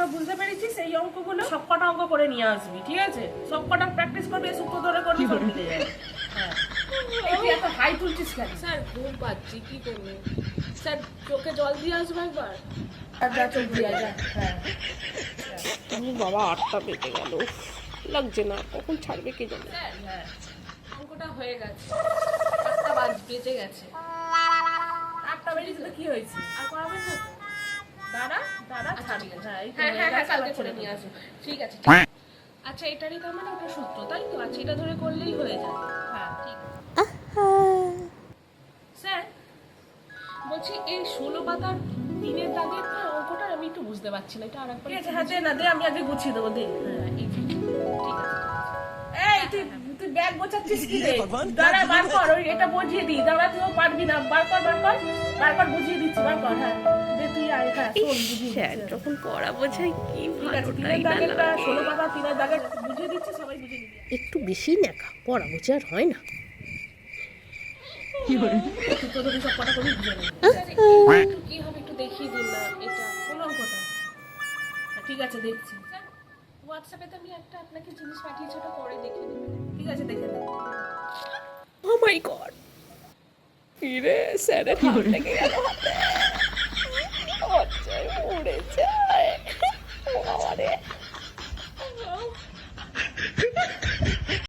সব বুঝতে পেরেছিস, এই অঙ্কগুলো সব কটা অঙ্ক করে নিয়ে আসবি, ঠিক আছে? সব কটা প্র্যাকটিস করবি, সূত্র ধরে করবি, সব মিলে যাবে। হ্যাঁ, এই তুই এত হাই তুলছিস কেন? স্যার ঘুম পাচ্ছি, কি করবো স্যার? চোখে জল দিয়ে আসবো একবার। যা চোখ দিয়ে যা। হ্যাঁ বাবা 8টা বেজে গেল, লাগছে না, কখন ছাড়বে কে জানে। স্যার হ্যাঁ, অঙ্কটা হয়ে গেছে, 8টা বেজে গেছে। 8টা বেরিয়েছে তো কি হয়েছে? আর করাবেন না তো? দাঁড়া দাঁড়া, আচ্ছা, ছাড়। ঠিক আছে। হ্যাঁ, এই তো হ্যাঁ হয়ে হ্যাঁ হ্যাঁ, গেছে, কালকে আবার করে ছেড়ে নিয়ে দেবো। আসবো। ঠিক আছে, ঠিক আছে। আচ্ছা, এটারই তার মানে ওটা সূত্র, তাই তো? আচ্ছা, এটা ধরে করলেই হয়ে যাবে। হ্যাঁ, ঠিক স্যার, বলছি এই 16 পাতার 3-এর দাগের না অঙ্কটা আমি একটু বুঝতে পারছি না, এটা আরেকবার ঠিক আছে, হ্যাঁ দে না, দে, আমি আগে গুছিয়ে দেবো, দে। হ্যাঁ, এই যে, ঠিক আছে। এই তুই তুই ব্যাগ গোছাচ্ছিস কি রে? দাঁড়া, বার কর, ওই এটা বুঝিয়ে দিই। দাঁড়া, তুইও পারবি না, বার কর, বার কর, বার কর, বুঝিয়ে দিচ্ছি, বার কর। হ্যাঁ, দে তুই আয়, হ্যাঁ শোন, বুঝিয়ে স্যার দিচ্ছি। যখন পড়া বোঝাই কি ঠিক আছে, ভালোটাই 3-এর না দাগেরটা, লাগে। 16 পাতা 3-এর দাগের বুঝিয়ে দিচ্ছি, সবাই বুঝিয়ে নিবি। একটু বেশি নেকা, পড়া বোঝা আর হয় না। সূত্র ধরে সব কটা করে বুঝিয়ে নিবি। স্যার, এই একটু কি হবে একটু দেখিয়ে দিন না এটা। কোন অঙ্কটা? হ্যাঁ, ঠিক আছে, দেখছি। স্যার, হোয়াটসঅ্যাপে তো আমি একটা আপনাকে জিনিস পাঠিয়েছি, ওটা পরে দেখে নেবেন। ঠিক আছে, দেখে নে। ও মাই গড, কি রে, স্যারের হাত লেগে গেল হাতে।